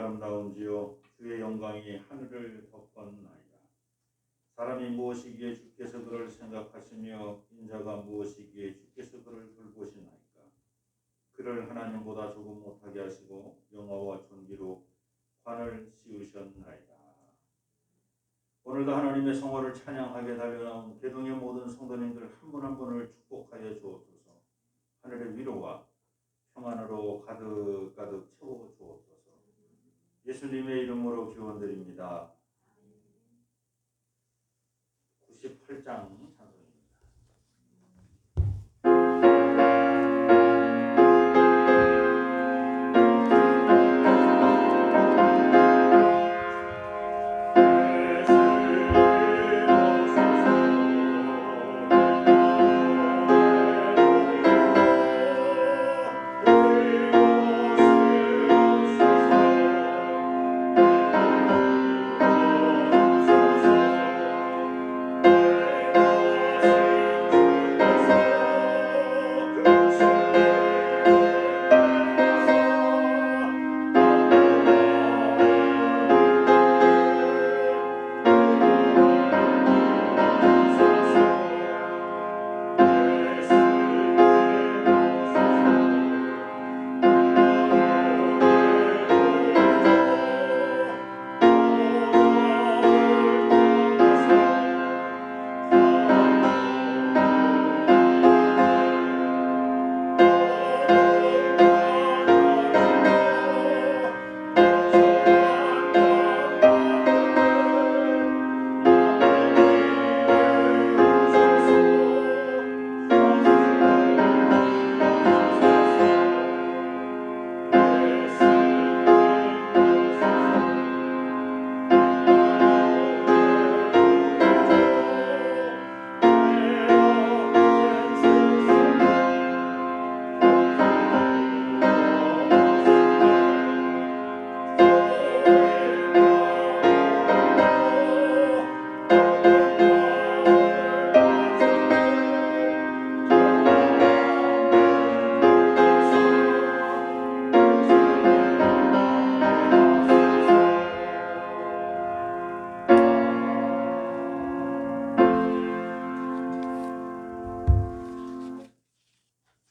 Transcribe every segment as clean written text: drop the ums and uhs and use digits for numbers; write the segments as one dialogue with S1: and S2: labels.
S1: 아름다운지요 주의 영광이 하늘을 덮었나이다. 사람이 무엇이기에 주께서 그를 생각하시며 인자가 무엇이기에 주께서 그를 돌보시나이까. 그를 하나님보다 조금 못하게 하시고 영화와 존귀로 관을 씌우셨나이다. 오늘도 하나님의 성호를 찬양하게 달려나온 개동의 모든 성도님들 한 분 한 분을 축복하여 주옵소서. 하늘의 위로와 평안으로 가득가득 채워 주옵소서. 예수님의 이름으로 기원드립니다. 98장 찬송입니다.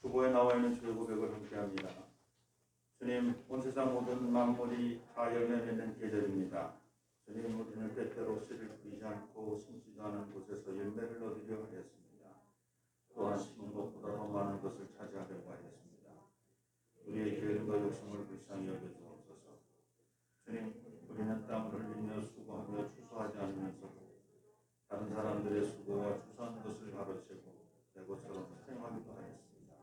S1: 주보에 나와 있는 주의 고백을 함께합니다. 주님, 온 세상 모든 만물이 다 열매 맺는 계절입니다. 주님, 우리는 때때로 씨를 뿌리지 않고 심지도 않은 곳에서 열매를 얻으려 하였습니다. 또한 심은 것보다 더 많은 것을 차지하려고 하였습니다. 우리의 게으름과 욕심을 불쌍히 여겨주옵소서. 주님, 우리는 땀을 흘리며 수고하며 추수하지 않으면서도 다른 사람들의 수고와 추수한 것을 가로채고 내 것처럼 사용하기도 하였습니다.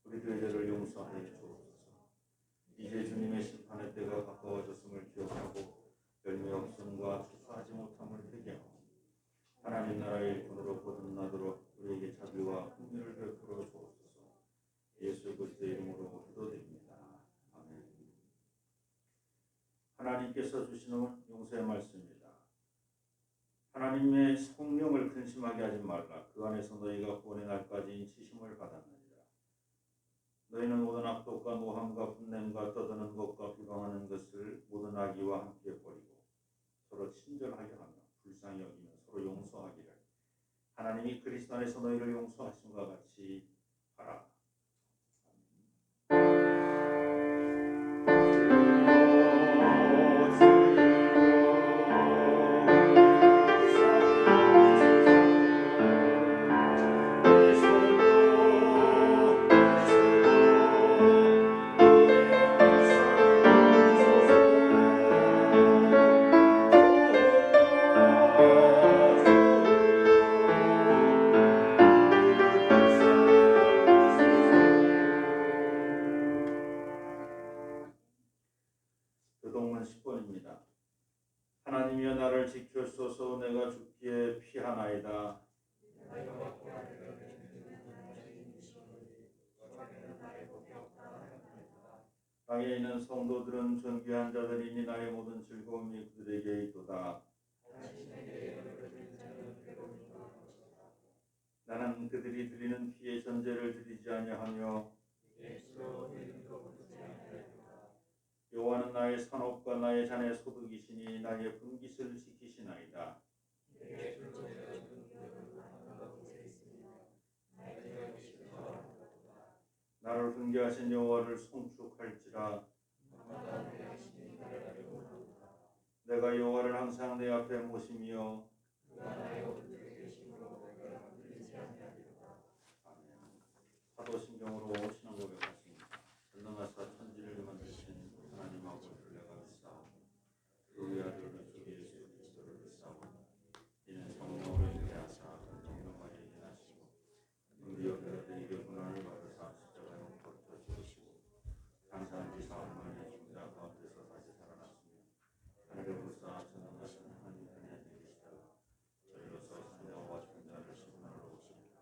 S1: 우리들의 죄를 용서하여 주옵소서. 이제 주님의 심판의 때가 가까워졌음을 기억하고 열매 없음과 추수하지 못함을 회개하고 하나님 나라의 일꾼으로 거듭나도록 우리에게 자비와 긍휼을 베풀어 주옵소서. 예수 그리스도의 이름으로 기도드립니다. 아멘. 하나님께서 주시는 용서의 말씀입니다. 하나님의 성령을 근심하게 하지 말라. 그 안에서 너희가 구원의 날까지 인치심을 받았느니라. 너희는 모든 악독과 모함과 분냄과 떠드는 것과 비방하는 것을 모든 악의와 함께 버리고 서로 친절하게 하며 불쌍히 여기며 서로 용서하기를 하나님이 그리스도 안에서 너희를 용서하심과 같이 하라. 교동문 10번입니다. 하나님이여 나를 지켜소서. 내가 죽기에 피하나이다. 땅에 있는 성도들은 존귀한 자들이니 나의 모든 즐거움이 그들에게 있도다. 나는 그들이 드리는 피의 전제를 드리지 아니하며 여호와는 나의 나의 산업과 나의 자네 소득이시니 나의 분깃을 지키시나이다. 나를 훈계하신 여호와를 송축할지라. 내가 여호와를 항상 내 앞에 모시며 사도신경으로 신앙 고백하십니다. 전능하사 천지를 만드신 하나님하고 내가 믿사오니 그 외아들을 주 예수 그리스도를 믿사오니 이는 성령으로 인하사 성령과 예견하시고 우리 여러분에게 고난을 받으사 십자가에 못 박혀 죽으시고 장사한 지 사흘 만에 죽은 자 가운데서 다시 살아났으며 하늘의 불사 전능하신 하나님 편에 앉아 계시다가 저희로서 사냥과 천자를 심판하러 오시리라.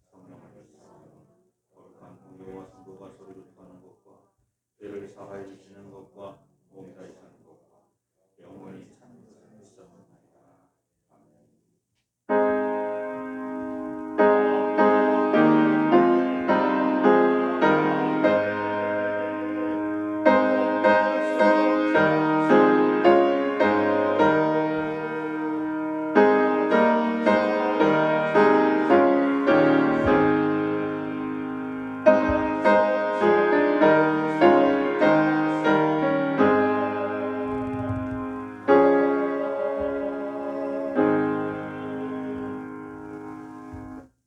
S1: 성령을 믿사오니 거룩한 공교와 성도가 서로를 토하는 것과 죄를 사하여 주시는 것과 몸이 다시 사는 것과 영원히 사는 것을 믿사옵나이다. 아멘.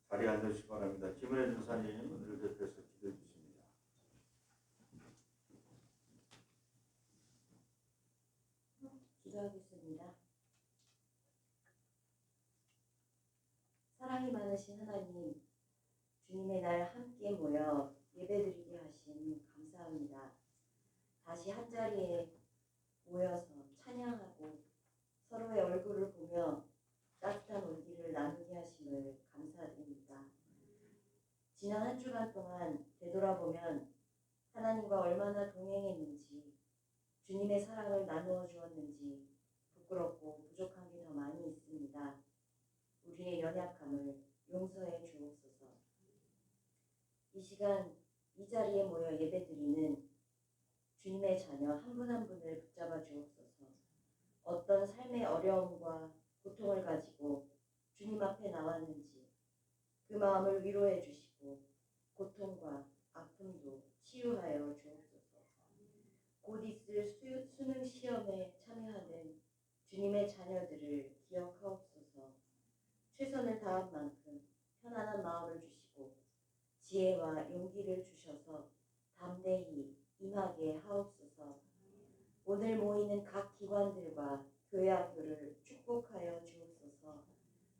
S1: 자리에 앉으시기 바랍니다. 김은혜 전사님 오늘 대표해서 기도해 주십니다.
S2: 기도하겠습니다. 사랑이 많으신 하나님, 주님의 날 함께 모여 예배드리게 하심 감사합니다. 다시 한자리에 모여서 찬양하고 서로의 얼굴을 보며 따뜻한 온기를 나누게 하심을 감사드립니다. 지난 한 주간 동안 되돌아보면 하나님과 얼마나 동행했는지, 주님의 사랑을 나누어 주었는지 부끄럽고 부족한 게 더 많이 있습니다. 우리의 연약함을 용서해 주옵소서. 이 시간 이 자리에 모여 예배드리는 주님의 자녀 한 분 한 분을 붙잡아 주옵소서. 어떤 삶의 어려움과 고통을 가지고 주님 앞에 나왔는지 그 마음을 위로해 주시고 고통과 아픔도 치유하여 주옵소서. 곧 있을 수능 시험에 참여하는 주님의 자녀들을 기억하옵소서. 최선을 다한 만큼 편안한 마음을 주시고 지혜와 용기를 주셔서 담대히 임하게 하옵소서. 오늘 모이는 각 기관들과 교회 학교를 축복하여 주옵소서.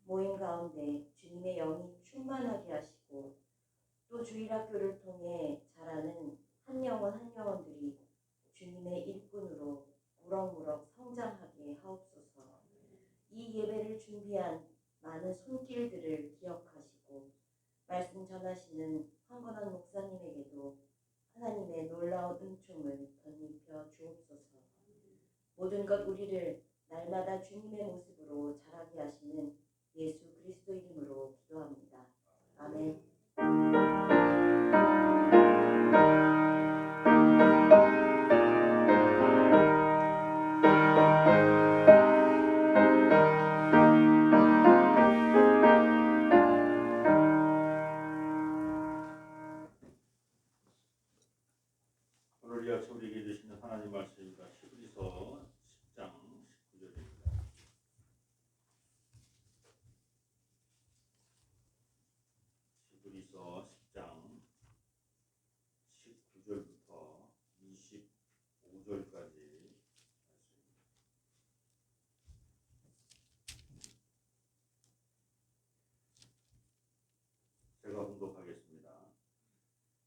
S2: 모임 가운데 주님의 영이 충만하게 하시고 또 주일학교를 통해 자라는 한 영혼 한 영혼들이 주님의 일꾼으로 무럭무럭 성장하게 하옵소서. 이 예배를 준비한 많은 손길들을 기억하시고 말씀 전하시는 황건한 목사님에게도 하나님의 놀라운 은총을 덧입혀 주옵소서. 모든 것 우리를 날마다 주님의 모습으로 자라게 하시는 예수 그리스도 이름으로 기도합니다. 아멘.
S1: 오늘 이 아침 우리에게 주시는 하나님 말씀입니다. 히브리서 10장 19절입니다. 히브리서 10장 19절부터 25절까지 말씀입니다. 제가 봉독하겠습니다.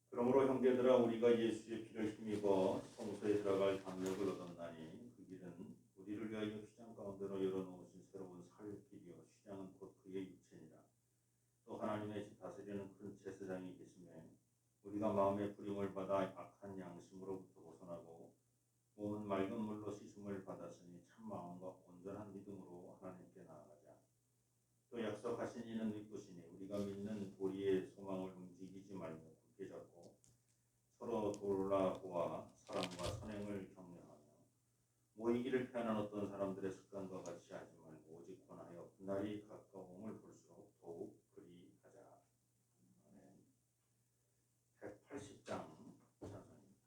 S1: 그러므로 형제들아 우리가 예수의 피를 힘입어 성소에 들어갈 담력을 얻었나니 그 길은 우리를 위하여 휘장 가운데로 열어놓으신 새로운 살 길이요 휘장은 곧 그의 육체니라. 또 하나님의 집 다스리는 큰 제사장이 계시매 우리가 마음의 부림을 받아 악한 양심으로부터 벗어나고 몸은 맑은 물로 씻음을 받았으니 참 마음과 온전한 믿음으로 하나님께 나아가자. 또 약속하신 이는 믿으시니 우리가 믿는 도리의 소망을 움직이지 말고 굳게 잡고 서로 돌아보아 사랑과 선행을 격려하며 모이기를 피하는 어떤 사람들의 습관과 같이 하지 말고 오직 권하여 그날이 가까움을 볼수록 더욱 그리하자. 아멘. 180장 찬송입니다.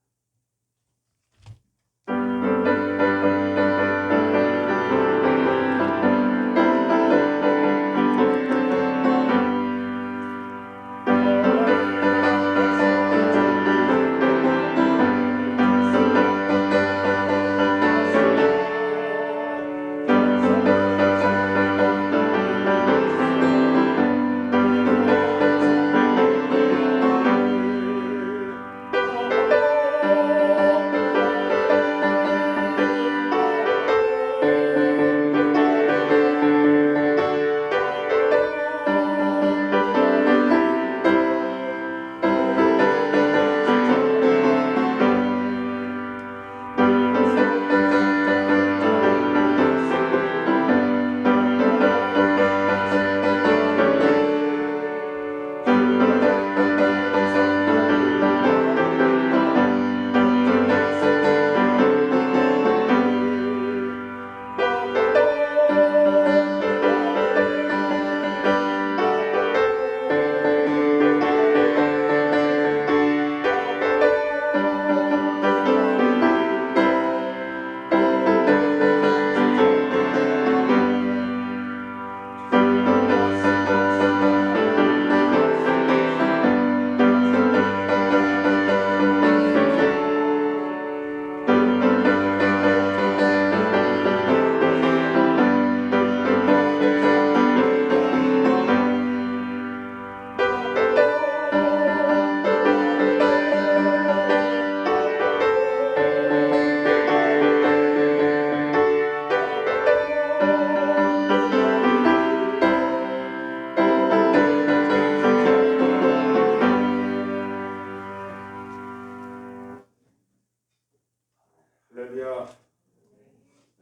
S1: 할렐루야.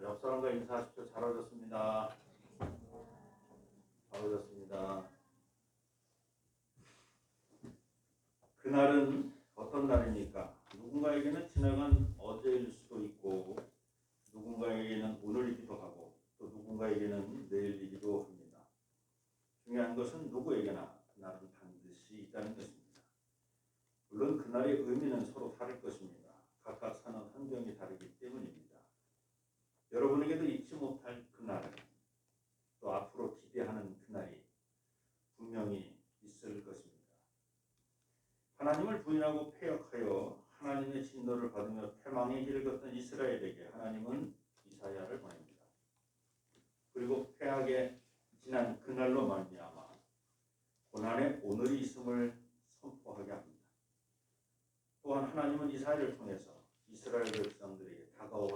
S1: 옆 사람과 인사하십시오. 잘 오셨습니다. 잘 오셨습니다. 그날은 어떤 날입니까? 누군가에게는 지나간 어제일 수도 있고 누군가에게는 오늘이기도 하고 또 누군가에게는 내일이기도 합니다. 중요한 것은 누구에게나 그날은 반드시 있다는 것입니다. 물론 그날의 의미는 서로 다를 것입니다. 각각 사는 환경이 다르기 때문입니다. 여러분에게도 잊지 못할 그날, 또 앞으로 기대하는 그날이 분명히 있을 것입니다. 하나님을 부인하고 패역하여 하나님의 진노를 받으며 패망의 길을 걷던 이스라엘에게 하나님은 이사야를 보냅니다. 그리고 패하게 지난 그날로 말미암아 고난의 오늘이 있음을 선포하게 합니다. 또한 하나님은 이사야를 통해서 이스라엘 백성들에게 다가올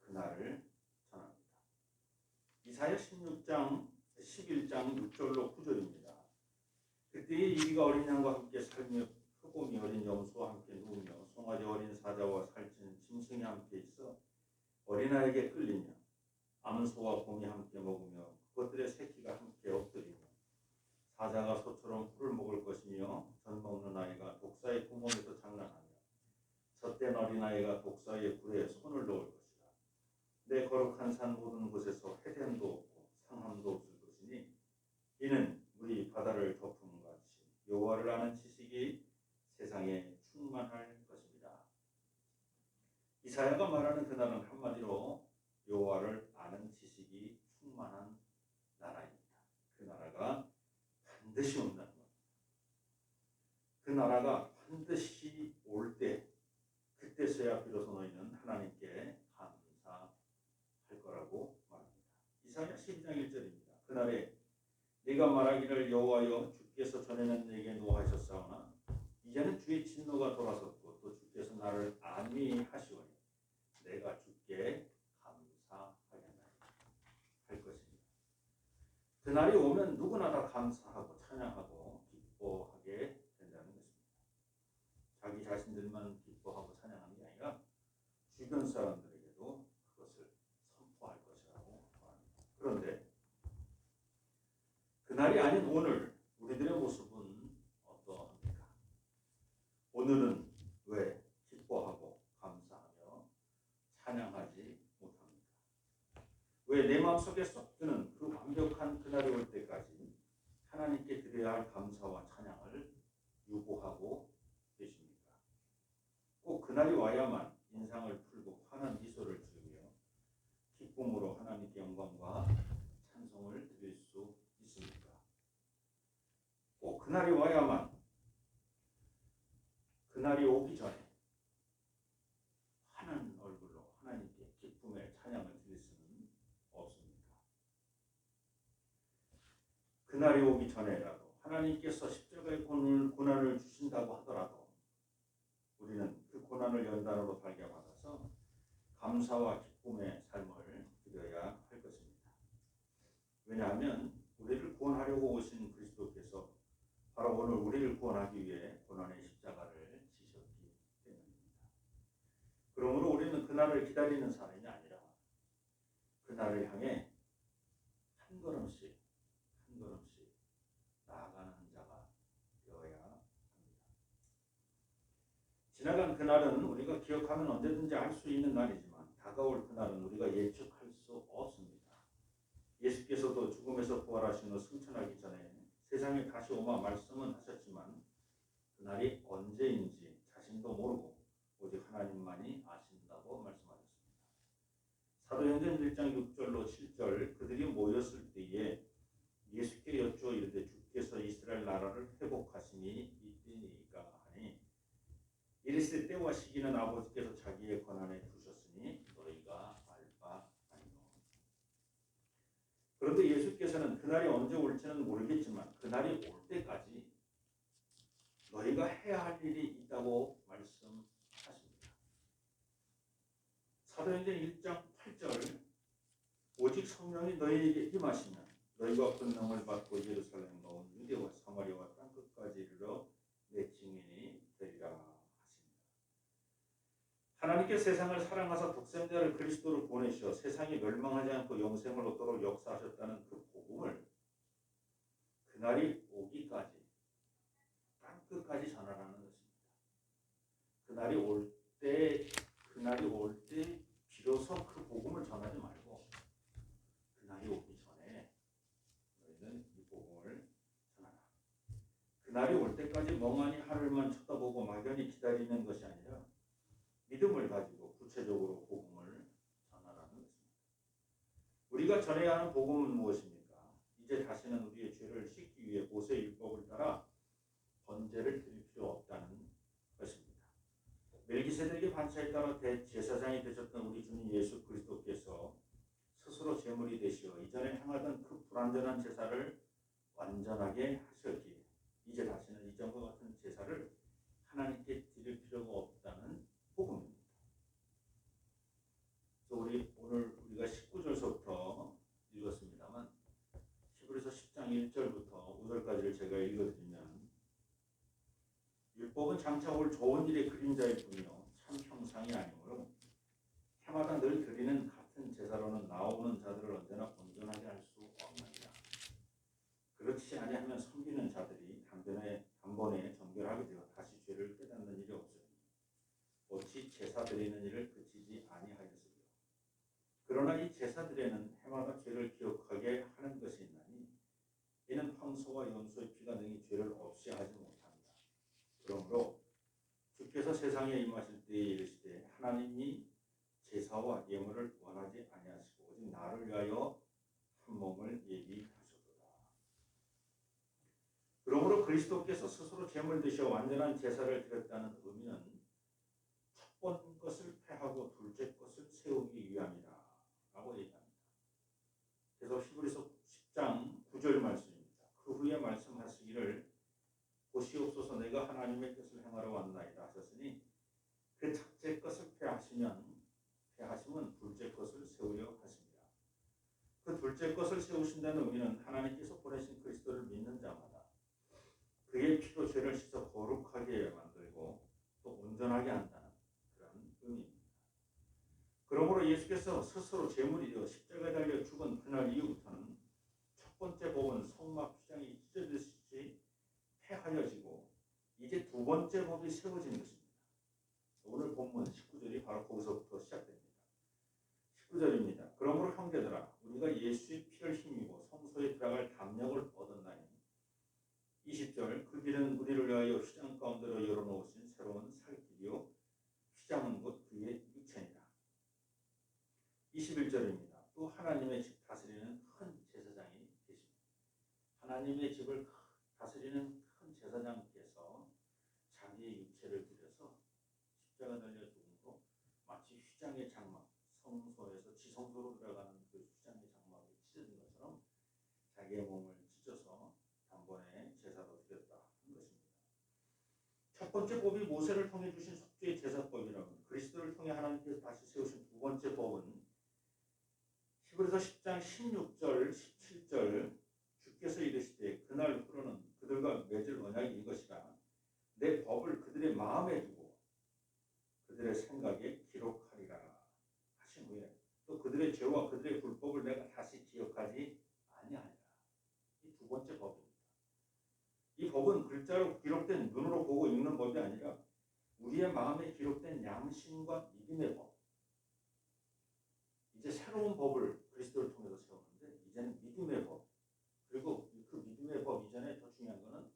S1: 그날을 전합니다. 이사야 11장 6절로 9절입니다. 그때의 이리가 어린 양과 함께 살며 표곰이 어린 염소와 함께 누우며 송아지 어린 사자와 살찌는 짐승이 함께 있어 어린아이에게 끌리며 암소와 곰이 함께 먹으며 그것들의 새끼가 함께 엎드리며 사자가 소처럼 풀을 먹을 것이며 젖 먹는 아이가 독사의 구멍에서 장난하며 젖된 어린아이가 독사의 굴에 손을 넣을 것이다. 내 거룩한 산 모든 곳에서 해됨도 없고 상함도 없을 것이니 이는 물이 바다를 덮음 같이 여호와를 아는 지식이 세상에 충만할 것입니다. 이사야가 말하는 그날은 한마디로 여호와를 아는 지식이 충만한 나라입니다. 그 나라가 반드시 온다는 겁니다. 그 나라가 반드시 올 때 그때서야 비로소 너희는 하나님께 감사할 거라고 말합니다. 이사야 12장 1절입니다. 그날에 네가 말하기를 여호와여 주께서 전에는 내게 노하셨사오나 이제는 주의 진노가 돌아섰고 또 주께서 나를 안위하시오니 내가 주께 감사하겠나이다 할 것입니다. 그날이 오면 누구나 다 감사하고 찬양하고 기뻐하게 된다는 것입니다. 자기 자신들만 기뻐하고 찬양하는 게 아니라 주변 사람들에게도 그것을 선포할 것이라고 말합니다. 그런데 그날이 아닌 오늘 우리들의 모습은 어떠합니까? 오늘은 왜 기뻐하고 감사하며 찬양하지 속에 쏙 드는 그 완벽한 그날이 올 때까지 하나님께 드려야 할 감사와 찬양을 유보하고 계십니까? 꼭 그날이 와야만 인상을 풀고 환한 미소를 지으며 기쁨으로 하나님께 영광과 찬송을 드릴 수 있습니까? 꼭 그날이 와야만, 그날이 오기 전에 환한 얼굴로 하나님께 기쁨의 찬양을 드릴 수는 없습니까? 그날이 오기 전에라도 하나님께서 십자가의 고난을 주신다고 하더라도 우리는 그 고난을 연단으로 발견받아서 감사와 기쁨의 삶을 드려야 할 것입니다. 왜냐하면 우리를 구원하려고 오신 그리스도께서 바로 오늘 우리를 구원하기 위해 고난의 십자가를 지셨기 때문입니다. 그러므로 우리는 그날을 기다리는 사람이 아니라 그날을 향해 한 걸음씩 한 걸음씩 나아가는 자가 되어야 합니다. 지나간 그날은 우리가 기억하면 언제든지 알 수 있는 날이지만 다가올 그날은 우리가 예측할 수 없습니다. 예수께서도 죽음에서 부활하신 후 승천하기 전에 세상에 다시 오마 말씀은 하셨지만 그날이 언제인지 자신도 모르고 오직 하나님만이 아신다고 말씀하셨습니다. 사도행전 1장 6절로 7절 그들이 모였을 때에 예수께 여쭈어 이르되 주께서 이스라엘 나라를 회복하심이 이때니까 하니 이르시되 때와 시기는 아버지께서 자기의 권한에 두셨으니 너희가 알 바 아니요. 그런데 예수께서는 그날이 언제 올지는 모르겠지만 그날이 올 때까지 너희가 해야 할 일이 있다고 말씀하십니다. 사도행전 1장 8절 오직 성령이 너희에게 임하시면 너희가 권능을 받고 예루살렘과 온 유대와 사마리아와 땅끝까지 이르러 내 증인이 되리라 하십니다. 하나님께 세상을 사랑하사 독생자를 그리스도를 보내시어 세상이 멸망하지 않고 영생을 얻도록 역사하셨다는 그 복음을 그날이 오기까지 땅끝까지 전하라는 것입니다. 그날이 올 때 비로소 그 복음을 전하지 말고 그날이 오기 전에 너희는 이 복음을 전하라. 그날이 올 때까지 멍하니 하늘만 쳐다보고 막연히 기다리는 것이 아니라 믿음을 가지고 구체적으로 복음을 전하라는 것입니다. 우리가 전해야 하는 복음은 무엇입니까? 이제 다시는 우리의 죄를 씻기 위해 모세의 율법을 따라 번제를 드릴 필요 없다는 것입니다. 멜기세덱의 반차에 따라 대제사장이 되셨던 우리 주님 예수 그리스도께서 스스로 제물이 되시어 이전에 행하던 그 불완전한 제사를 완전하게 하셨기에 이제 다시는 이전과 같은 제사를 하나님께 드릴 필요가 없다는 복음입니다. 오늘 우리가 19절서부터 읽었습니다만 히브리서 10장 1절부터 5절까지를 제가 읽어드리면 율법은 장차 올 좋은 일의 그림자일 뿐이요 참 형상이 아니므로 해마다 늘 드리는 같은 제사로는 나오는 자들을 언제나 온전하게 할 수 없느니라. 그렇지 아니하면 섬기는 자들이 단번에 정결하게 되어 다시 죄를 깨닫는 일이 없으니 어찌 제사 드리는 일을 그치지 아니하였으리요. 그러나 이 제사들에는 해마다 죄를 기억하게 하는 것이 있나니 이는 황소와 염소의 피가 능히 죄를 없이 하지 못합니다. 그러므로 주께서 세상에 임하실 때에 이르시되 하나님이 제사와 예물을 원하지 아니하시고 오직 나를 위하여 한 몸을 예비하셨도다. 그러므로 그리스도께서 스스로 제물 되시어 완전한 제사를 드렸다는 의미는 첫 번 것을 패하고 둘째 것을 세우기 위함이다 라고 얘기합니다. 그래서 히브리서 10장 9절 말씀입니다. 그 후에 말씀하시기를 보시옵소서 내가 하나님의 뜻을 행하러 왔나이다 하셨으니 그 첫째 것을 패하시면 둘째 것을 세우려 하십니다. 그 둘째 것을 세우신다는 의미는 하나님께서 보내신 그리스도를 믿는 자마다 그의 피로 죄를 씻어 거룩하게 만들고 또 온전하게 한다는 그런 의미입니다. 그러므로 예수께서 스스로 제물이 되어 십자가에 달려 죽은 그날 이후부터는 첫 번째 법은 성막 휘장이 찢어지듯이 폐하여지고 이제 두 번째 법이 세워지는 것입니다. 오늘 본문 19절이 바로 거기서부터 시작됩니다. 19절입니다. 그러므로 형제들아 우리가 예수의 오직 피를 힘입어 성소에 들어갈 담력을 얻었나니. 20절 그 길은 우리를 위하여 휘장 가운데로 열어놓으신 새로운 살 길이요 휘장은 곧 그의 육체니라. 21절입니다. 또 하나님의 집 다스리는 큰 제사장이 계십니다. 하나님의 집을 다스리는 큰 제사장께서 자기의 육체를 들여서 십자가 달려 죽음으로 마치 휘장의 장막, 성소에서 지성소로 들어가는 그 휘장의 장막이 찢어진 것처럼 자기의 몸을 찢어서 단번에 제사로 드렸다 하는 것입니다. 첫 번째 법이 모세를 통해 주신 속죄의 제사법이라면 그리스도를 통해 하나님께서 다시 세우신 두 번째 법은 히브리서 10장 16절 17절 주께서 이르시되 그날 후로는 그들과 맺을 언약이 이것이라 내 법을 그들의 마음에 두고 그들의 생각에 기록하리라 하신 후에 또 그들의 죄와 그들의 불법을 내가 다시 기억하지 아니하리라. 이 두 번째 법입니다. 이 법은 글자로 기록된 눈으로 보고 읽는 법이 아니라 우리의 마음에 기록된 양심과 믿음의 법. 이제 새로운 법을 그리스도를 통해서 세우는데 이제는 믿음의 법. 그리고 그 믿음의 법 이전에 더 중요한 것은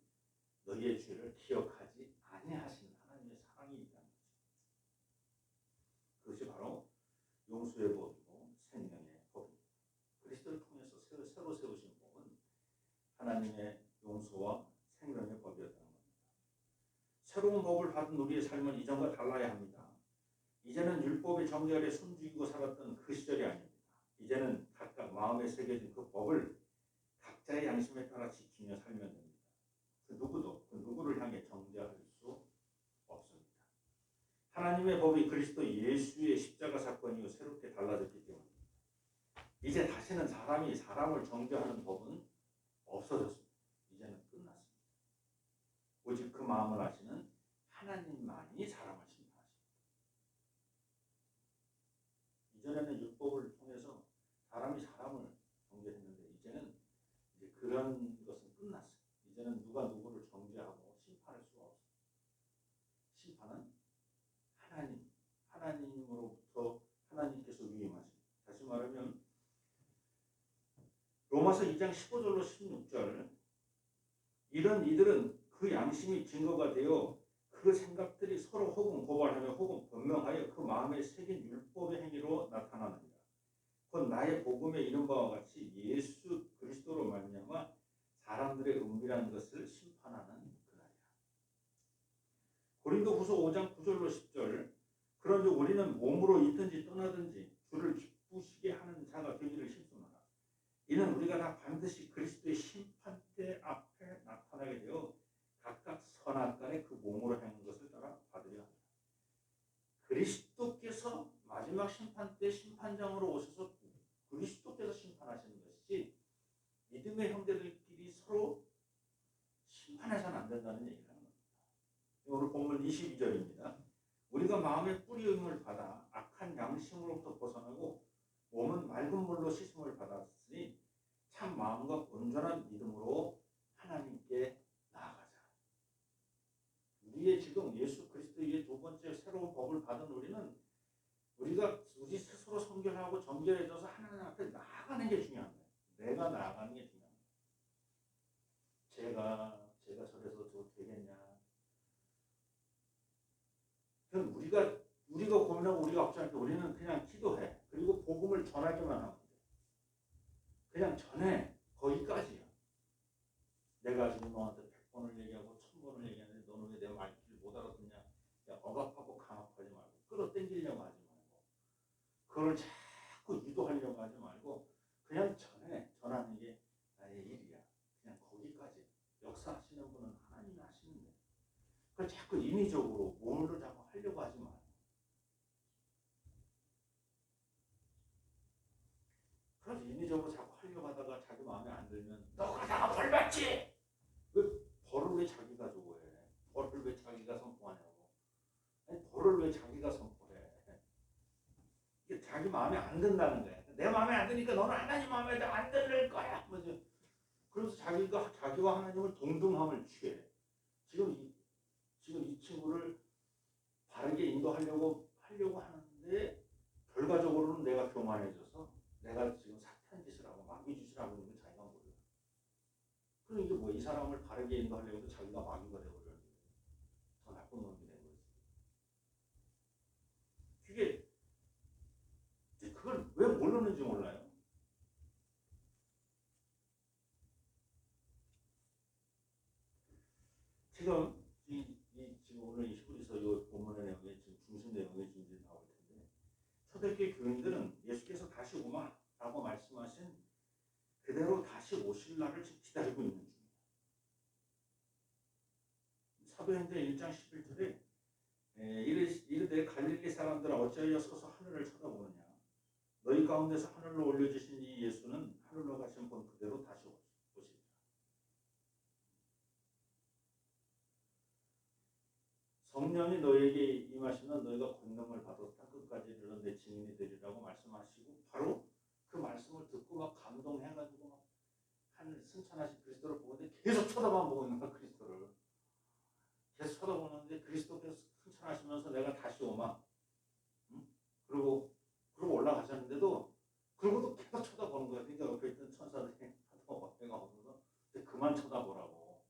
S1: 너희의 죄를 기억하지 아니하시는 하나님의 사랑이 있다는 거죠. 그것이 바로 용서의 법이고 생명의 법입니다. 그리스도를 통해서 새로 세우신 법은 하나님의 용서와 생명의 법이었다는 겁니다. 새로운 법을 받은 우리의 삶은 이전과 달라야 합니다. 이제는 율법의 정죄 아래 숨죽이고 살았던 그 시절이 아닙니다. 이제는 각각 마음에 새겨진 그 법을 각자의 양심에 따라 지키며 살면 됩니다. 그 누구도 그 누구를 향해 정죄할 수 없습니다. 하나님의 법이 그리스도 예수의 십자가 사건이요 새롭게 달라졌기 때문입니다. 이제 다시는 사람이 사람을 정죄하는 법은 없어졌습니다. 이제는 끝났습니다. 오직 그 마음을 아시는 하나님만이 사람을 심판하십니다. 이전에는 율법을 통해서 사람이 사람을 정죄했는데 이제는 이제 그런 것은 끝났어요. 이제는 누가 누구를 정죄하고 심판할 수가 없어요. 심판은 하나님으로부터 하나님께서 위임하십니다. 다시 말하면 로마서 2장 15절로 16절 이런 이들은 그 양심이 증거가 되어 그 생각들이 서로 혹은 고발하며 혹은 변명하여 그 마음에 새긴 율법의 행위로 나타나느니라. 곧 나의 복음에 이른 바와 같이 예수 그리스도로 말미암아 사람들의 은밀한 것을 심판하는 그날이라. 고린도후서 5장 9절로 10절 그런즉 우리는 몸으로 있든지 떠나든지 주를 기쁘시게 하는 자가 되기를 힘쓰노라. 이는 우리가 다 반드시 그리스도의 심판대 앞에 나타나게 되어 각각 선악간에 그 몸으로 행한 것을 따라 받으려 합니다. 그리스도께서 마지막 심판 때 심판장으로 오셔서 그리스도께서 심판하시는 것이지 믿음의 형제들끼리 서로 심판해서는 안 된다는 얘기를 하는 겁니다. 오늘 본문 22절입니다. 우리가 마음의 뿌리임을 받아 악한 양심으로부터 벗어나고 몸은 맑은 물로 씻음을 받았으니 참 마음과 온전한 믿음으로 하나님께 나아가자. 우리의 지금 예수 그리스도의 두 번째 새로운 법을 받은 우리는 우리가 우리 스스로 성결하고 정결해져서 하나님 앞에 나아가는 게 중요합니다. 내가 나아가는 게 중요합니다. 제가 저래서 저 되겠냐? 그럼 우리가 고민하고 우리가 걱정할 때 우리는 그냥 기도해. 그리고 복음을 전하기만 하면 돼. 그냥 전해. 거기까지야. 내가 지금 너한테 100번을 얘기하고 1000번을 얘기하는데 너는 왜 내 말귀를 못 알아듣냐? 억압하고 강압하지 말고 끌어당기려고 하지 말고 그걸 자꾸 유도하려고 하지 말고 그냥 전하는 게 나의 일이야. 그냥 거기까지. 역사하시는 분은 하나님이 하시는데 그걸 자꾸 인위적으로 몸으로 자꾸 하려고 하지 말고 그래서 인위적으로 자꾸 하려고 하다가 자기 마음에 안 들면 너가 다가 벌 받지! 왜 벌을 왜 자기가 주고 해? 벌을 왜 자기가 선포하냐고. 아니 벌을 왜 자기가 선포해? 이게 자기 마음에 안 든다는 거야. 내 마음에 안 드니까 너는 하나님 마음에 안 들릴 거야. 그래서 자기와 하나님을 동등함을 취해. 지금 이 친구를 바르게 인도하려고 하는데 결과적으로는 내가 교만해져서 내가 지금 사탄 짓을 하고 마귀
S3: 그럼 이제 뭐 이 사람을 바르게 인도하려고 자기가 마귀가 되어버렸는데 더 나쁜 놈이 된 거지. 그걸 왜 모르는지 몰라요. 지금 지금 오늘 이 히브리서 이 본문의 내용에 지금 중심 내용에 지금 이제 나올 텐데 초대교회 교인들은 예수께서 다시 오마라고 말씀하신 그대로 다시 오실 날을 지금 기다리고 있는 중이에요. 사도행전 1장 11절에 이르되 갈릴리 사람들아 어찌하여 서서 하늘을 쳐다보느냐 너희 가운데서 하늘로 올려주신 이 예수는 하늘로 가신 분 그대로 다시 오시리라. 성령이 너에게 임하시면 너희가 권능을 받아서 땅 끝까지 이르러 내 증인이 되리라고 말씀하시고 바로 그 말씀을 듣고 막 감동해가지고 막 하늘 승천하신 그리스도를 보는데 계속 쳐다만 보고 있는 거야. 그리스도를 계속 쳐다보는데 그리스도께서 승천하시면서 내가 다시 오마 응? 그리고 올라가셨는데도 그러고도 계속 쳐다보는 거야. 그러니까 옆에 있던 천사들이 하도 내가 오면서 그만 쳐다보라고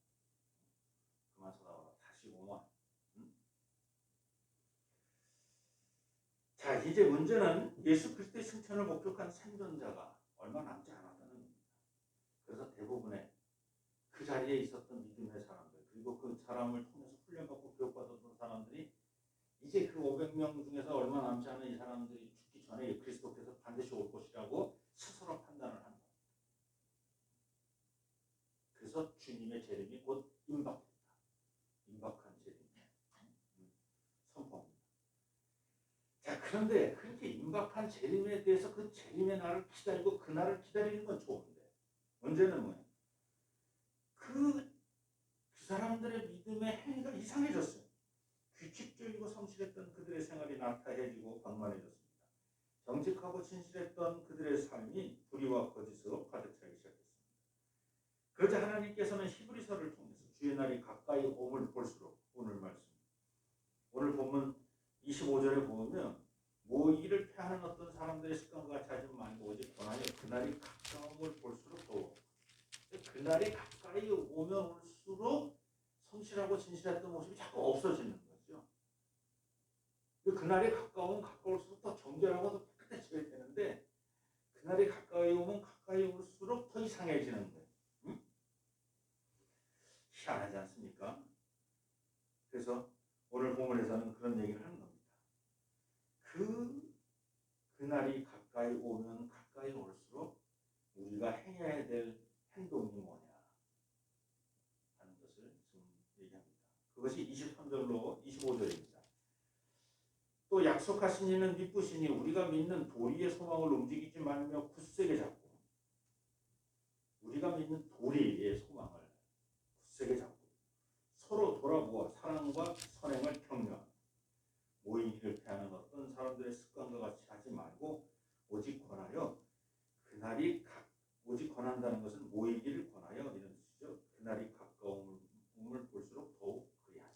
S3: 다시 오마. 응? 자 이제 문제는 예수 그리스도의 승천을 목격한 생존자가 얼마 남지 않았다는 겁니다. 그래서 대부분의 그 자리에 있었던 믿음의 사람들 그리고 그 사람을 통해서 훈련받고 교육받았던 사람들이 이제 그 500명 중에서 얼마 남지 않은 이 사람들이 죽기 전에 그리스도께서 반드시 올 것이라고 스스로 판단을 한다. 그래서 주님의 재림이 곧 임박했다. 임박한 재림. 선포입니다. 자 그런데 그렇게 임박한 재림에 대해서 그 재림의 날을 기다리고 그 날을 기다리는 건 좋은데 문제는 뭐예요? 그 사람들의 믿음의 행위가 이상해졌어요. 규칙적이고 성실했던 그들의 생활이 나태해지고 방만해졌습니다. 정직하고 진실했던 그들의 삶이 불의와 거짓으로 가득 차기 시작했습니다. 그러자 하나님께서는 히브리서를 통해서 주의 날이 가까이 옴을 볼수록 오늘 본문 25절에 보면 모이기를 패하는 어떤 사람들의 습관과 같이 하지 말고 오직 권하여 그날이 가까움을 볼수록 더워. 그날이 가까이 오면 올수록 성실하고 진실했던 모습이 자꾸 없어지는 거죠. 그날이 가까우면 가까울수록 더 정결하고 더 깨끗해져야 되는데 그날이 가까이 오면 가까이 올수록 더 이상해지는 거예요. 응? 희한하지 않습니까? 그래서 오늘 본문에서는 그런 얘기를 하는 겁니다. 그날이 가까이 오면 가까이 올수록 우리가 행해야 될 행동이 뭐냐 하는 것을 지금 얘기합니다. 그것이 23절로 25절입니다. 또 약속하신 이는 미쁘시니 우리가 믿는 도리의 소망을 움직이지 말며 굳세게 잡고 서로 돌아보아 사랑과 선행을 격려하고 모이기를 패하는 어떤 사람들의 습관과 같이 하지 말고 오직 권한다는 것은 모이기를 권하여 이런 뜻이죠. 그날이 가까움을 볼수록 더욱 그리하자.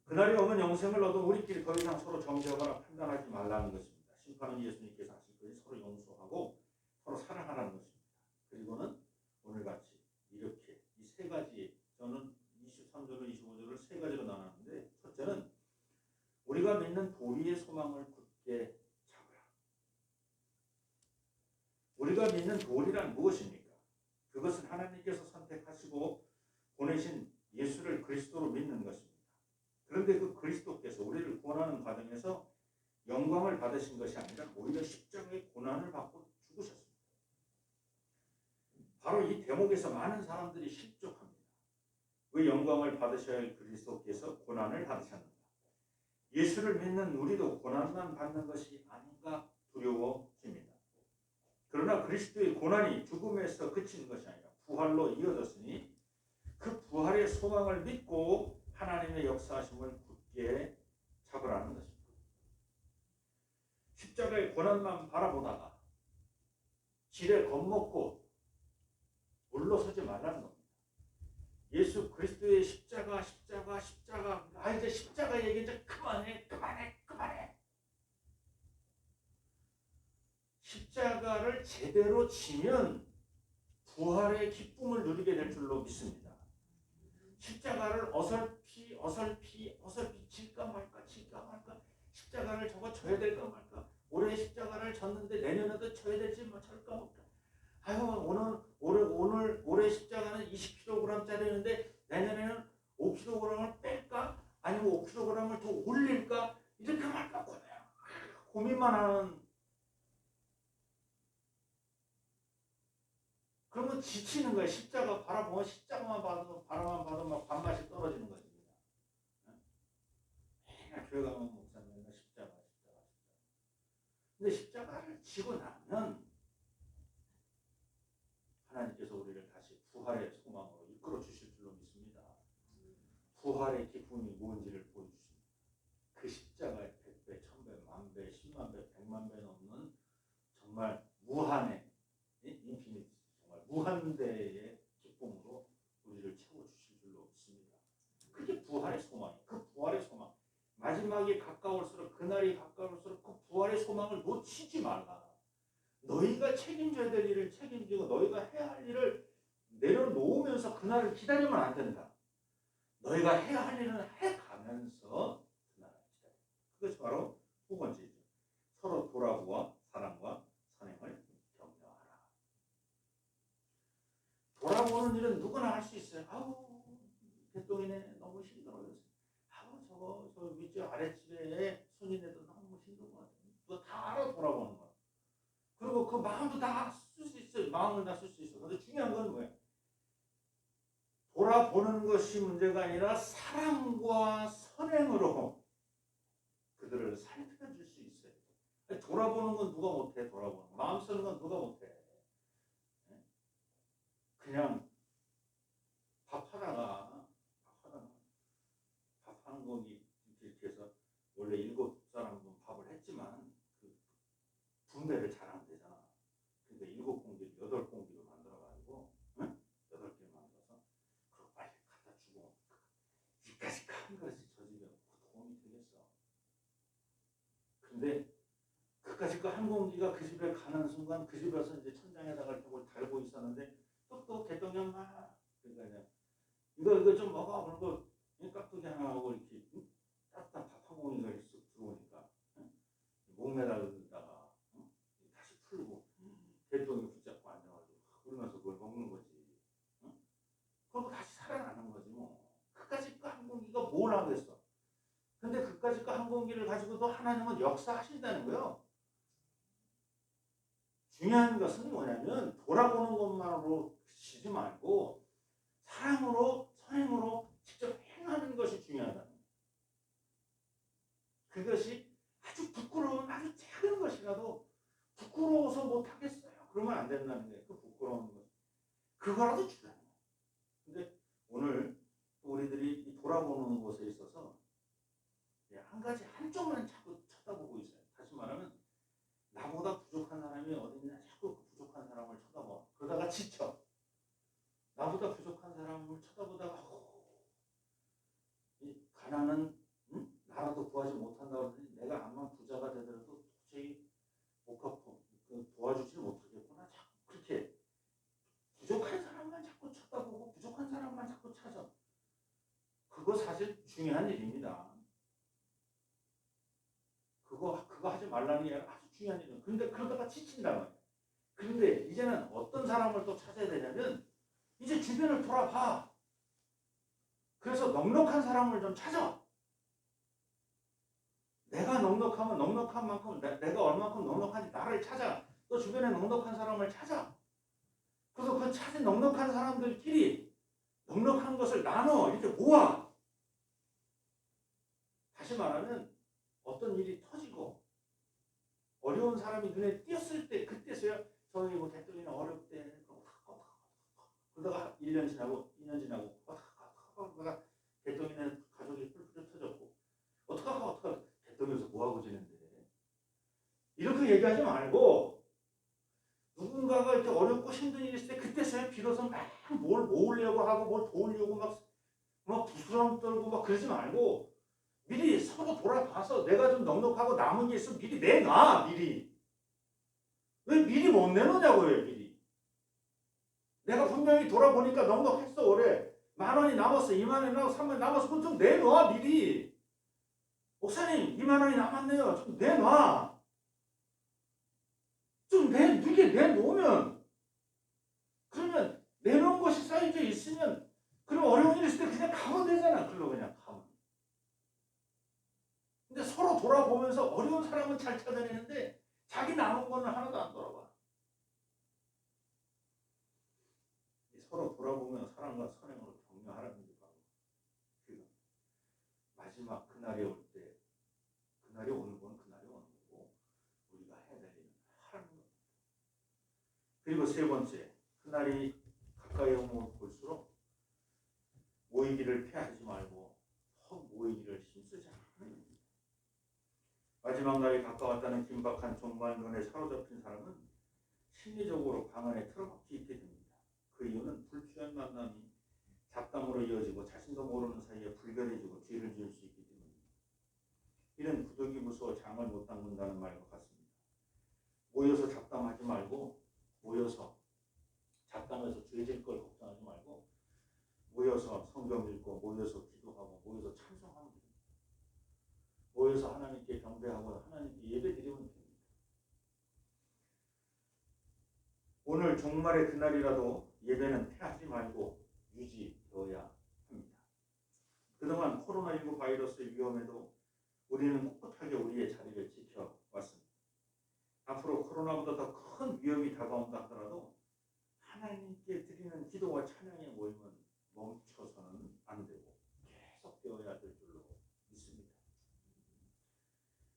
S3: 그날이 오면 영생을 얻어 우리끼리 더 이상 서로 정죄하거나 판단하지 말라는 것입니다. 심판은 예수님께서 하실 것이 서로 용서하고 서로 사랑하라는 것입니다. 그리고는 오늘같이 이렇게 이 세 가지, 저는 23절로 25절을 세 가지로 나눴는데, 첫째는 우리가 믿는 도리의 소망을 굳게 잡으라. 우리가 믿는 도리란 무엇입니까? 그것은 하나님께서 선택하시고 보내신 예수를 그리스도로 믿는 것입니다. 그런데 그 그리스도께서 우리를 구원하는 과정에서 영광을 받으신 것이 아니라 오히려 십자가의 고난을 받고 죽으셨습니다. 바로 이 대목에서 많은 사람들이 실족합니다. 왜 영광을 받으셔야 할 그리스도께서 고난을 받으셨는가? 예수를 믿는 우리도 고난만 받는 것이 아닌가 두려워집니다. 그러나 그리스도의 고난이 죽음에서 그치는 것이 아니라 부활로 이어졌으니 그 부활의 소망을 믿고 하나님의 역사하심을 굳게 잡으라는 것입니다. 십자가의 고난만 바라보다가 지레 겁먹고 물러서지 말라는 겁니다. 예수 그리스도의 십자가 이제 십자가 얘기 이제 그만해. 십자가를 제대로 지면 부활의 기쁨을 누리게 될 줄로 믿습니다. 십자가를 어설피 질까 말까 십자가를 저거 져야 될까 말까 올해 십자가를 졌는데 내년에도 져야 될지 뭐 절까 말까 올해 십자가는 20kg짜리인데 내년에는 5kg을 뺄까 아니면 5kg을 더 올릴까 이렇게 말까 고민만 하는. 그러면 지치는 거예요. 십자가 바라보면 십자가만 봐도 바라만 봐도 막 밥맛이 떨어지는 것입니다. 맨날 교회 가면 목사 맨날 십자가. 근데 십자가를 지고 나면 하나님께서 우리를 다시 부활의 소망으로 이끌어 주실 줄로 믿습니다. 부활의 기쁨이 뭔지를 보여주십니다. 그 십자가의 100배, 1000배, 10,000배, 100,000배, 100,000배 넘는 정말 무한의 인피니트 무한대의 기쁨으로 우리를 채워주실 줄로 믿습니다. 그게 부활의 소망이에요. 그 부활의 소망. 마지막이 가까울수록 그날이 가까울수록 그 부활의 소망을 놓치지 말라. 너희가 책임져야 될 일을 책임지고 너희가 해야 할 일을 내려놓으면서 그날을 기다리면 안 된다. 너희가 해야 할 일은 해가면서 그날을 기다려. 그것이 바로 두 번째죠. 서로 돌아보아 사랑과 선행을 돌아보는 일은 누구나 할 수 있어요. 아우 개똥이네 너무 힘들어요. 아우 저 윗집 아랫집에 손이네도 너무 힘든 것 같아요. 그거 다 알아 돌아보는 거야. 그리고 그 마음도 다 쓸 수 있어요. 마음을 다 쓸 수 있어. 근데 중요한 건 뭐예요? 돌아보는 것이 문제가 아니라 사랑과 선행으로 그들을 살펴줄 수 있어요. 돌아보는 건 누가 못해. 돌아보는 거. 마음 쓰는 건 누가 못해. 그냥 밥하다가 밥 한 공기 이렇게 해서 원래 7사람은 밥을 했지만 그 분배를 잘 안 되잖아. 그러니까 7공기를 8공기로 만들어가지고 8개를 만들어서 그거 빨리 갖다 주고 이까지 큰 그릇이 저 집에 도움이 되겠어. 근데 그까지 그 한 공기가 그 집에 가는 순간 그 집에서 이제 천장에다가 이걸 달고 있었는데 또 개똥이 엄마 그러니까 이거 좀 먹어 그러고 깍두기 하나 하고 이렇게 따뜻한 밥 한 공기가 쑥 들어오니까 목 매달다가 다시 풀고 개똥이 붙잡고 앉아가지고 그러면서 그걸 먹는 거지. 그리고 다시 살아나는 거지 뭐. 그까짓 거 한 공기가 뭘 하겠어. 근데 그까짓 거 한 공기를 가지고도 하나님은 역사하신다는 거예요. 중요한 것은 뭐냐면 돌아보는 것만으로 그치지 말고 사랑으로 선행으로 직접 행하는 것이 중요하다는 거예요. 그것이 아주 부끄러운 아주 작은 것이라도 부끄러워서 못하겠어요. 그러면 안 된다는 거예요. 그 부끄러운 것. 그거라도 중요한 거예요. 근데 오늘 우리들이 돌아보는 것에 있어서 한 가지 한쪽만 자꾸 쳐다보고 있어요. 다시 말하면 나보다 부족한 사람이 어디 있냐 자꾸 그 부족한 사람을 쳐다봐. 그러다가 지쳐. 나보다 부족한 사람을 쳐다보다가 이 가난은 나라도 구하지 못한다고 그러더니 내가 암만 부자가 되더라도 도저히 못 갚고 도와주지 못하겠구나. 자꾸 그렇게 부족한 사람만 자꾸 쳐다보고 부족한 사람만 자꾸 찾아. 그거 사실 중요한 일입니다. 그거 하지 말라는 게 아주 중요한 일이에요. 근데 그러다가 지친단 말이에요. 그런데 이제는 어떤 사람을 또 찾아야 되냐면 이제 주변을 돌아봐. 그래서 넉넉한 사람을 좀 찾아. 내가 넉넉하면 넉넉한 만큼 내가 얼마큼 넉넉한지 나를 찾아. 또 주변에 넉넉한 사람을 찾아. 그래서 그 찾은 넉넉한 사람들끼리 넉넉한 것을 나눠 이렇게 모아. 다시 말하면 어떤 일이 터지고 어려운 사람이 눈에 띄었을 때 그때서야 저희 뭐 개똥이나 어렵대 그러다가 1년 지나고 2년 지나고 그러다가 개똥이는 가족이 뿔뿔 터졌고 어떡하고 개똥이에서 뭐하고 지낸대 이렇게 얘기하지 말고 누군가가 이렇게 어렵고 힘든 일이 있을 때 그때서야 비로소 막 뭘 모으려고 하고 뭘 도우려고 막 부스럼 떨고 막 그러지 말고 미리 서로 돌아봐서 내가 좀 넉넉하고 남은 게 있으면 미리 내놔. 미리. 왜 미리 못 내놓냐고요. 미리. 내가 분명히 돌아보니까 넉넉했어. 올해 10,000원이 남았어. 20,000원이 남았어. 30,000원이 남았어. 그럼 좀 내놔 미리. 목사님 20,000원이 남았네요. 좀 내놔. 좀 이게 내놓으면, 그러면 내놓은 것이 쌓여져 있으면, 그럼 어려운 일 있을 때 그냥 가면 되잖아. 글로 그냥 가면. 근데 서로 돌아보면서 어려운 사람은 잘 찾아내는데 자기 남은 거는 하나도 안 돌아봐. 서로 돌아보면 사랑과 선행으로 격려하라는 게 바로 그 마지막 그날이 올 때, 그날이 오는 건 그날이 오는 거고 우리가 해야 될 일은 하라는 겁니다. 그리고 세 번째, 그날이 가까이 오면 볼수록 모이기를 피하지 말고 더 모이기를 힘쓰자. 마지막 날이 가까웠다는 긴박한 종말론에 사로잡힌 사람은 심리적으로 방 안에 틀어박혀 있게 됩니다. 그 이유는 불필요한 만남이 잡담으로 이어지고 자신도 모르는 사이에 불결해지고 죄를 지을 수 있기 때문입니다. 이는 구더기 무서워 장을 못 담근다는 말과 같습니다. 모여서 잡담하지 말고, 모여서 잡담해서 죄질 걸 걱정하지 말고, 모여서 성경 읽고, 모여서 기도하고, 모여서 찬송하면 됩니다. 모여서 하나님께 경배하고 하나님께 예배드리면 됩니다. 오늘 종말의 그날이라도 예배는 피하지 말고 유지되어야 합니다. 그동안 코로나19 바이러스의 위험에도 우리는 꿋꿋하게 우리의 자리를 지켜왔습니다. 앞으로 코로나보다 더 큰 위험이 다가온다 하더라도 하나님께 드리는 기도와 찬양의 모임은 멈춰서는 안 되고 계속되어야 될 줄로 믿습니다.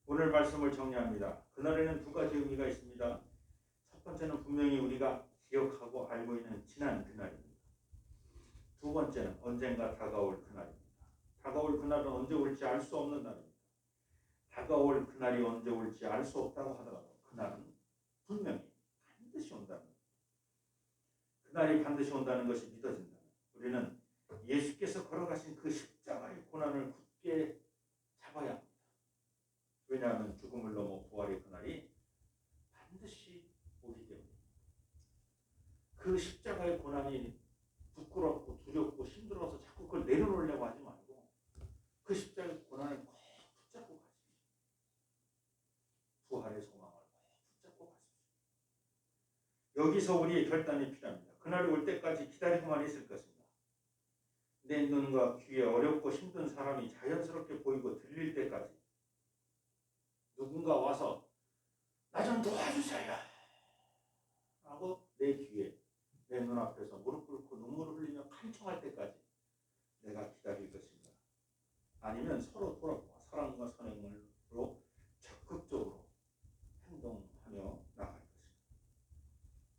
S3: 오늘 말씀을 정리합니다. 그날에는 두 가지 의미가 있습니다. 첫 번째는 분명히 우리가 기억하고 알고 있는 지난 그날입니다. 두 번째는 언젠가 다가올 그날입니다. 다가올 그날은 언제 올지 알 수 없는 날입니다. 다가올 그날이 언제 올지 알 수 없다고 하더라도 그날은 분명히 반드시 온다는 것. 그날이 반드시 온다는 것이 믿어진다면 우리는 예수께서 걸어가신 그 십자가의 고난을 굳게 잡아야 합니다. 왜냐하면 죽음을 넘어 부활의 그날이 반드시 오기 때문입니다. 그 십자가의 고난이 부끄럽고 두렵고 힘들어서 자꾸 그걸 내려놓으려고 하지 말고 그 십자가의 고난을 꼭 붙잡고 가십시오. 부활의 소망을 꼭 붙잡고 가십시오. 여기서 우리의 결단이 필요합니다. 그날이 올 때까지 기다리고만 있을 것입니다. 내 눈과 귀에 어렵고 힘든 사람이 자연스럽게 보이고 들릴 때까지 누군가 와서 나 좀 도와주세요 하고 내 귀에, 내 눈앞에서 무릎 꿇고 눈물을 흘리며 간청할 때까지 내가 기다릴 것입니다. 아니면 서로 돌아보아 사랑과 선행으로 적극적으로 행동하며 나갈 것입니다.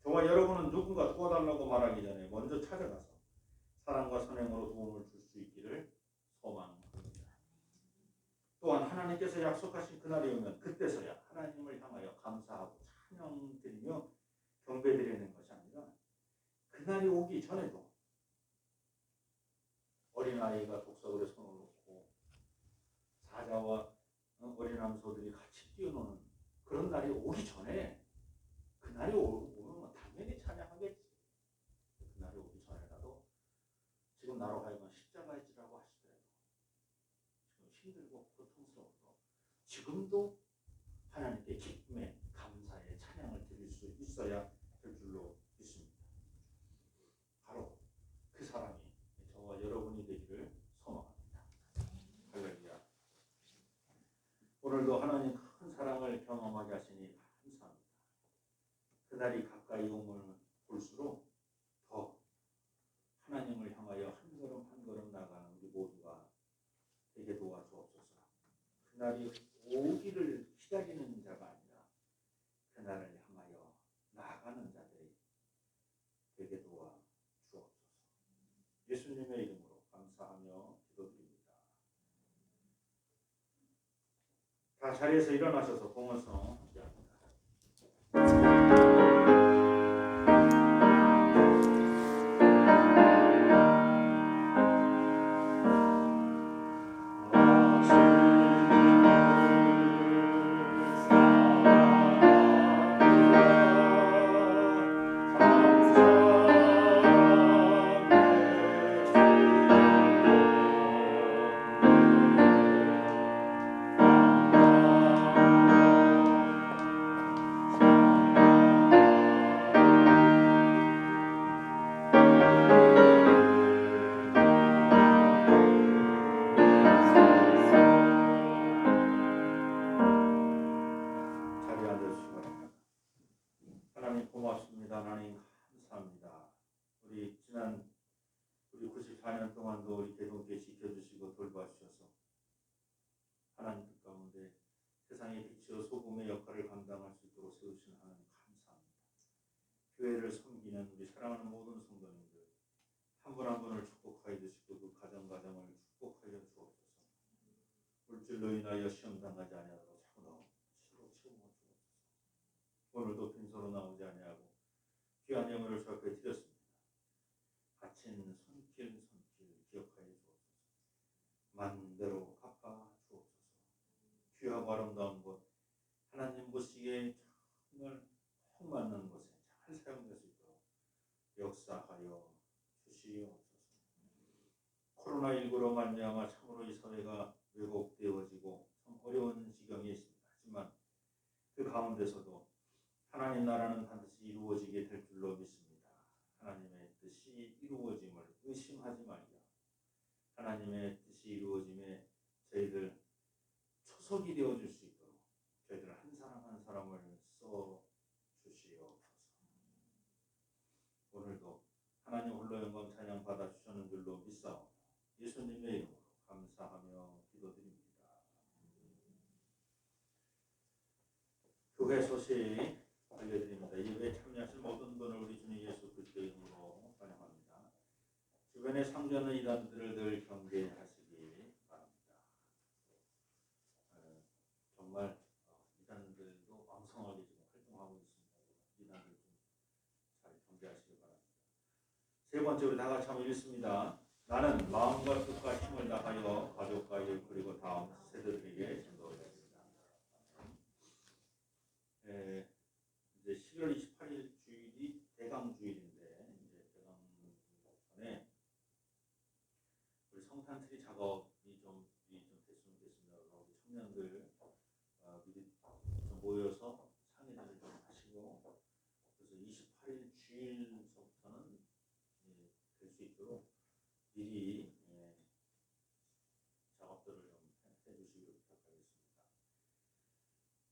S3: 저와 여러분은 누군가 도와달라고 말하기 전에 먼저 찾아가서 사랑과 선행으로 도움을 줄 수 있기를 소망합니다. 또한 하나님께서 약속하신 그날이 오면 그때서야 하나님을 향하여 감사하고 찬양드리며 경배드리는 것이 아니라 그날이 오기 전에도 어린아이가 독서글에 손을 놓고 사자와 어린 암소들이 같이 뛰어노는 그런 날이 오기 전에, 그날이 오면 당연히 찬양하겠지. 그날이 오기 전에라도 지금 나로 하여금 십자가에 지라고 하시더라도 지금 힘들고 고통스러워도 지금도 하나님께 기쁨에 감사의 찬양을 드릴 수 있어야 될 줄로 믿습니다. 바로 그 사람이 저와 여러분이 되기를 소망합니다. 할렐루야. 오늘도 하나님 큰 사랑을 경험하게 하시니 감사합니다. 그날이 가까이 오면 볼수록 더 하나님을 향하여 한 걸음 한 걸음 나가는 우리 모두가 되게 도와주옵소서. 그날이 오기를 기다리는 자가 아니라 그날을 향하여 나아가는 자들이 되게 도와주옵소서. 예수님의 이름으로 감사하며 기도드립니다. 다 자리에서 일어나셔서 봉헌성 함께합니다. 감사합니다. 하나님 고맙습니다. 하나님 감사합니다. 우리 94년 동안도 우리 개동교회 지켜주시고 돌봐주셔서 하나님 뜻 가운데 세상의 빛이요 소금의 역할을 감당할 수 있도록 세우신 하나님 감사합니다. 교회를 섬기는 우리 사랑하는 모든 성도님들 한 분 한 분을 축복하여 주시고 그 가정을 축복하여 주옵소서. 물질로 인하여 시험 당하지 아니하도록 차고 채우어 주옵소서. 오늘도 빈손으로 나오지 아니하고 귀한 예물을 주 앞에 드렸습니다. 바친 손길 기억하여 주옵소서. 만대로 갚아 주옵소서. 귀하고 아름다운 것 하나님 보시기에 정말 꼭 맞는 것에 잘 사용될 수 있도록 역사하여 주시옵소서. 코로나19로 말미암아 참으로 이 사회가 왜곡되어지고 참 어려운 지경에 있습니다. 하지만 그 가운데서도 하나님 나라는 반드시 이루어지게 될 줄로 믿습니다. 하나님의 뜻이 이루어짐을 의심하지 말며 하나님의 뜻이 이루어짐에 저희들 초석이 되어줄 수 있도록 저희들 한 사람 한 사람을 써 주시옵소서. 오늘도 하나님 홀로 영광 찬양 받아 주시는 줄로 믿사오며 예수님의 이름으로 감사하며 기도드립니다. 교회 소식 알려드립니다. 예배에 참여하신 모든 분을 우리 주님 예수 그리스도의 이름으로 환영합니다. 주변에 상주하는 이단들을 늘 경계하시기 바랍니다. 정말 이단들도 왕성하게 지금 활동하고 있습니다. 이단들 좀 잘 경계하시기 바랍니다. 세 번째 우리 다 같이 한번 읽습니다. 나는 마음과 뜻과 힘을 다하여 가족과 일 그리고 다음 세대들에게 전도하겠습니다. 이제 11월 28일 주일이 대강 주일인데 이제 대강 전에 우리 성탄트리 작업이 좀 됐으면 좋겠습니다. 우리 청년들 미리 좀 모여서 상의를 좀 하시고 그래서 28일 주일서부터는 될 수 있도록 미리 작업들을 좀 해주시기를 부탁하겠습니다.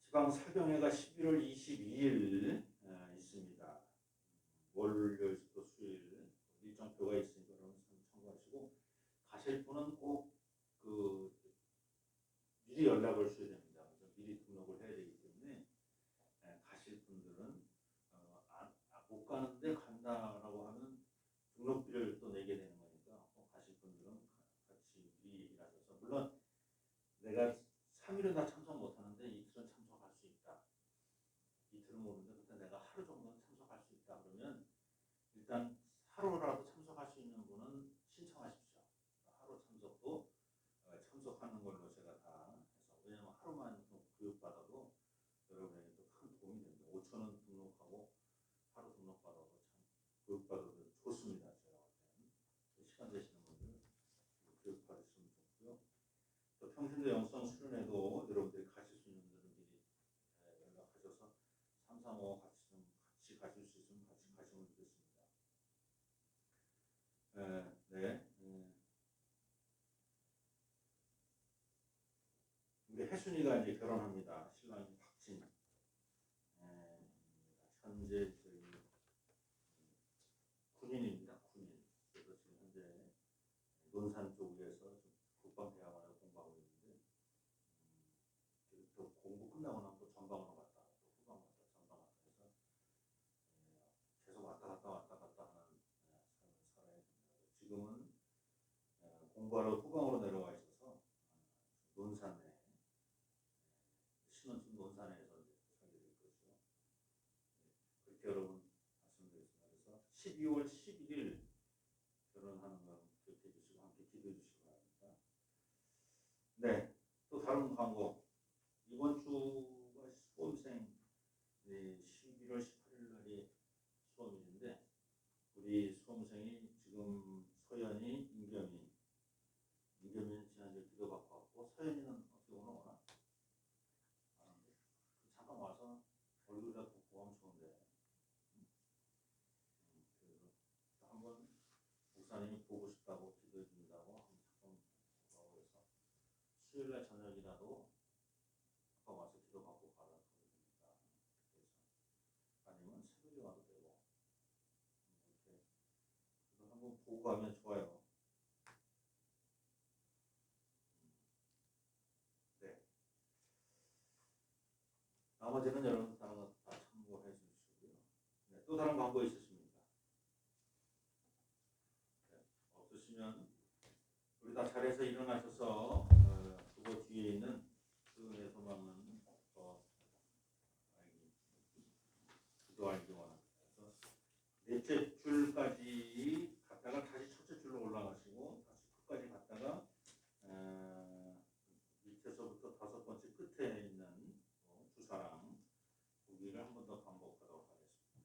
S3: 지방 사경회가 11월 22일 있습니다. 월요일부터 수요일 일정표가 있으니까 여러분 참고하시고 가실 분은 꼭 그 미리 연락을 주셔야 됩니다. 미리 등록을 해야 되기 때문에 가실 분들은 못 가는데 간다라고 하면 등록비를 또 내게 되는 거니까 가실 분들은 같이 미리 얘기를 하셔서 물론 내가 3일은 다 참석 못하는데 이틀은 참석할 수 있다. 이틀은 모르는데 그때 내가 하루 정도는 참석할 수 있다. 그러면 일단 하루라도 참석할 수 있는 분은 신청하십시오. 하루 참석도 참석하는 걸로 제가 다 해서 왜냐하면 하루만 교육받아도 여러분에게 또 큰 도움이 됩니다. 5,000원 등록하고 하루 등록받아도 참 교육받아도 좋습니다. 제가 볼 때는 시간 되시는 분들 교육받으시면 좋고요. 또 평신도 영성 수련회도 여러분들이 가실 수 있는 분들은 미리 연락하셔서 3, 4, 5 같이 가실 수 있으면 같이 가시면 좋겠습니다. 우리 혜순이가 이제 결혼합니다. 신랑이 박진. 현재 저희 군인입니다. 군인. 그래서 지금 현재 논산 쪽에서 국방대학원을 공부하고 있는데 또 공부 끝나고 나면 또 전방으로 갔다 또 후방 갔다 전방 갔다 해서 계속 왔다 갔다 하는 삶을 살아야 됩니다. 지금은 공부하러 후방으로 내려와 있어서 논산에 신혼집 논산에서 살게 될 것이죠. 그렇게 여러분 말씀드리겠습니다. 그래서 12월 11일 결혼하는 걸 기억해 주시고 함께 기도해 주시기 바랍니다. 네, 또 다른 광고. 이번 주가 수험생 11월 18일 날이 수험일인데 우리 수험생이 지금 서연이, 임겸이는 지난주에 기도받고 왔고 서연이는 어떻게 오나? 잠깐 와서 얼굴이라도 보고 하면 좋은데 그래서 한번 목사님이 보고 싶다고 기도해 준다고 한번 잠깐 보고 해서 수요일날 저녁이라도 잠깐 와서 기도받고 가라 그러니까 그래서 아니면 새벽에 편지 와도 되고 이렇게 그래서 한번 보고 가면 좋아요. 네. 나머지는 여러분 다른 거 다 참고해 주시고요. 네, 또 다른 광고 있으십니까? 네, 없으시면 우리 다 잘해서 일어나셔서 그거 뒤에 있는 수은의 소망은 기도하기 원합니다. 그래서 넷째 줄까지 갔다가 다시 첫째 줄로 올라가시고 다시 끝까지 갔다가 밑에서부터 다섯 번째 끝에 있는 주사랑 거기를 한 번 더 반복하도록 하겠습니다.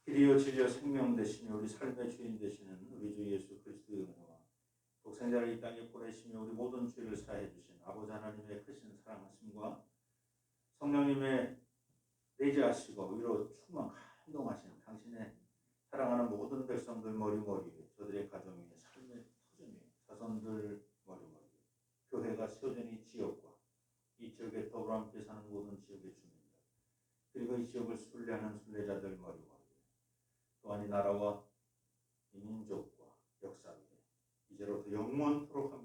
S3: 길이요 진리요 생명 되시며 우리 삶의 주인 되시는 우리 주 예수 그리스도의 은혜와 독생자를 이 땅에 보내시며 우리 모든 죄를 사해 주신 아버지 하나님의 크신 사랑하심과 성령님의 내재하시고 위로 충만 감동하신 당신의 사랑하는 모든 백성들 머리머리 저들의 가정 위에 삶의 터전 위에 자손들 머리머리 교회가 세워진 이 지역과 이 지역에 더불어 함께 사는 모든 지역의 주민들 그리고 이 지역을 순례하는 순례자들 머리머리 또한 이 나라와 이 민족과 역사
S1: 이제로부터 영원토록 함께